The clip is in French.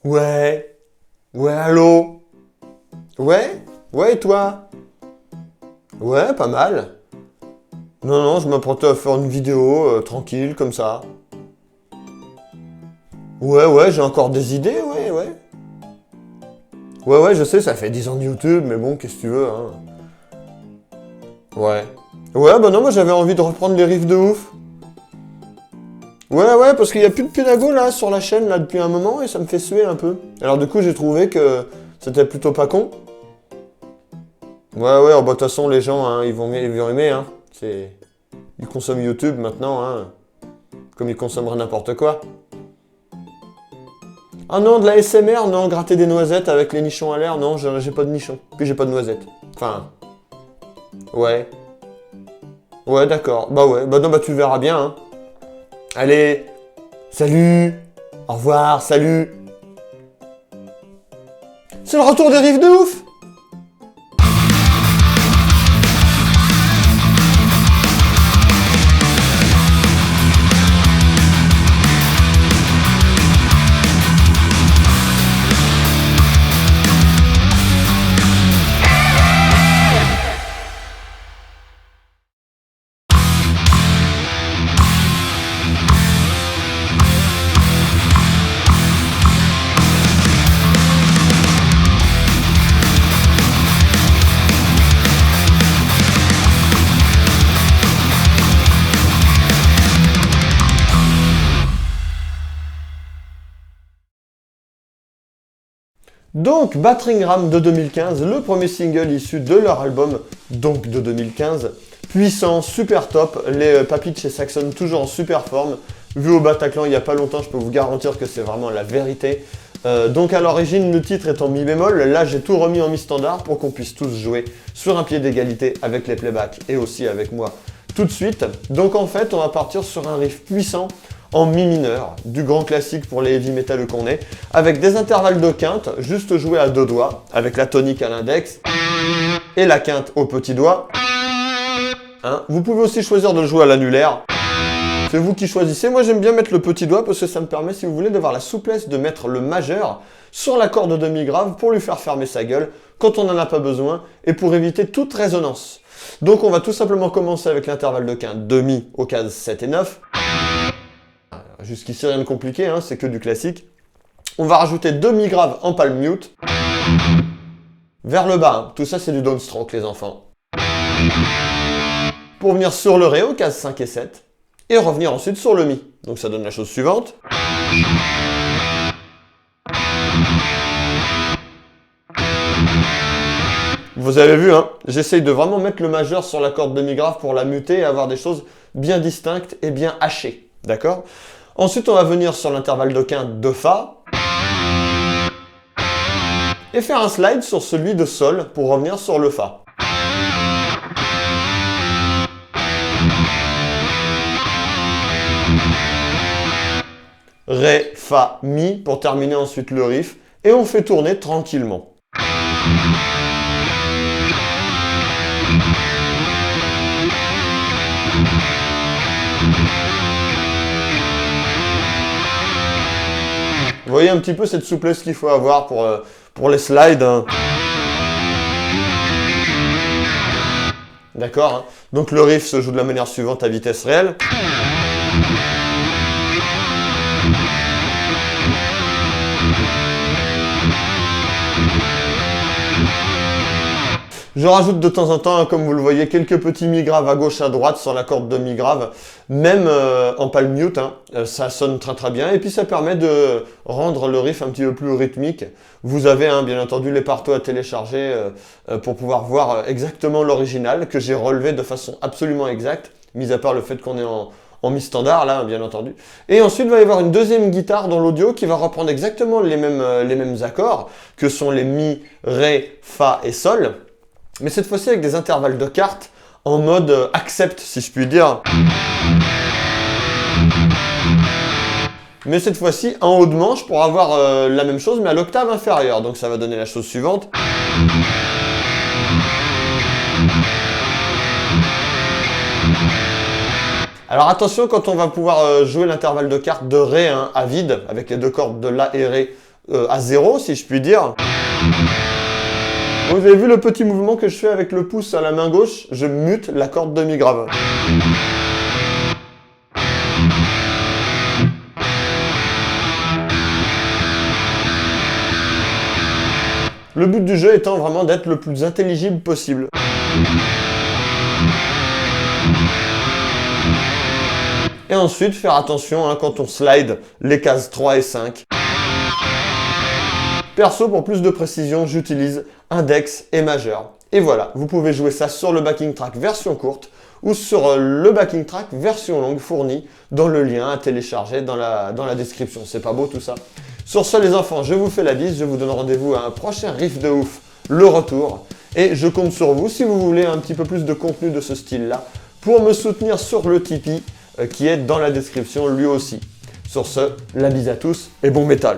Ouais. Ouais, allô? Ouais? Ouais, et toi? Ouais, pas mal. Non, non, je m'apprêtais à faire une vidéo, tranquille, comme ça. Ouais, ouais, j'ai encore des idées, ouais, ouais. Ouais, ouais, je sais, ça fait 10 ans de YouTube, mais bon, qu'est-ce que tu veux, hein. Ouais. Ouais, bah non, moi j'avais envie de reprendre les riffs de ouf. Ouais, ouais, parce qu'il y a plus de pédago, là, sur la chaîne, là, depuis un moment, et ça me fait suer un peu. Alors du coup, j'ai trouvé que c'était plutôt pas con. Ouais, ouais, oh, bah, de toute façon, les gens, hein, ils vont aimer, hein. C'est... Ils consomment YouTube maintenant, hein, comme ils consommeraient n'importe quoi. Ah non, de la SMR, non, gratter des noisettes avec les nichons à l'air, non, j'ai pas de nichons. Puis j'ai pas de noisettes. Enfin, ouais. Ouais, d'accord. Bah ouais, bah non, bah tu verras bien, hein. Allez, salut, au revoir, salut. C'est le retour des riffs de ouf. Donc, Battering Ram de 2015, le premier single issu de leur album, donc de 2015. Puissant, super top, les papis de chez Saxon toujours en super forme. Vu au Bataclan il n'y a pas longtemps, je peux vous garantir que c'est vraiment la vérité. Donc à l'origine, le titre est en mi bémol, là j'ai tout remis en mi standard pour qu'on puisse tous jouer sur un pied d'égalité avec les playbacks et aussi avec moi tout de suite. Donc en fait, on va partir sur un riff puissant en mi mineur, du grand classique pour les heavy metal qu'on est, avec des intervalles de quinte, juste joués à deux doigts, avec la tonique à l'index et la quinte au petit doigt. Hein, vous pouvez aussi choisir de le jouer à l'annulaire. C'est vous qui choisissez. Moi, j'aime bien mettre le petit doigt parce que ça me permet, si vous voulez, d'avoir la souplesse de mettre le majeur sur la corde demi-grave pour lui faire fermer sa gueule quand on n'en a pas besoin et pour éviter toute résonance. Donc, on va tout simplement commencer avec l'intervalle de quinte demi aux cases 7 et 9. Jusqu'ici, rien de compliqué, hein, c'est que du classique. On va rajouter demi-grave en palm mute. Vers le bas, hein. Tout ça, c'est du downstroke, les enfants. Pour venir sur le ré aux cases 5 et 7. Et revenir ensuite sur le mi. Donc ça donne la chose suivante. Vous avez vu, hein, j'essaye de vraiment mettre le majeur sur la corde demi-grave pour la muter et avoir des choses bien distinctes et bien hachées. D'accord? Ensuite, on va venir sur l'intervalle de quinte de Fa. Et faire un slide sur celui de Sol pour revenir sur le Fa. Ré, Fa, Mi pour terminer ensuite le riff. Et on fait tourner tranquillement. Vous voyez un petit peu cette souplesse qu'il faut avoir pour les slides. Hein. D'accord, hein. Donc le riff se joue de la manière suivante à vitesse réelle. Je rajoute de temps en temps, hein, comme vous le voyez, quelques petits mi-graves à gauche, à droite sur la corde de mi-grave, même en palm mute, hein, ça sonne très très bien, et puis ça permet de rendre le riff un petit peu plus rythmique. Vous avez hein, bien entendu les partos à télécharger pour pouvoir voir exactement l'original, que j'ai relevé de façon absolument exacte, mis à part le fait qu'on est en mi-standard, là, bien entendu. Et ensuite, il va y avoir une deuxième guitare dans l'audio qui va reprendre exactement les mêmes accords, que sont les mi, ré, fa et sol, mais cette fois-ci avec des intervalles de cartes en mode accept, si je puis dire. Mais cette fois-ci en haut de manche pour avoir la même chose, mais à l'octave inférieure. Donc ça va donner la chose suivante. Alors attention, quand on va pouvoir jouer l'intervalle de cartes de Ré hein, à vide, avec les deux cordes de La et Ré à 0 si je puis dire. Vous avez vu le petit mouvement que je fais avec le pouce à la main gauche? Je mute la corde de mi grave. Le but du jeu étant vraiment d'être le plus intelligible possible. Et ensuite, faire attention quand on slide les cases 3 et 5. Perso, pour plus de précision, j'utilise index et majeur. Et voilà, vous pouvez jouer ça sur le backing track version courte ou sur le backing track version longue fourni dans le lien à télécharger dans la description. C'est pas beau tout ça? Sur ce les enfants, je vous fais la bise, je vous donne rendez-vous à un prochain riff de ouf, le retour. Et je compte sur vous si vous voulez un petit peu plus de contenu de ce style-là pour me soutenir sur le Tipeee qui est dans la description lui aussi. Sur ce, la bise à tous et bon métal!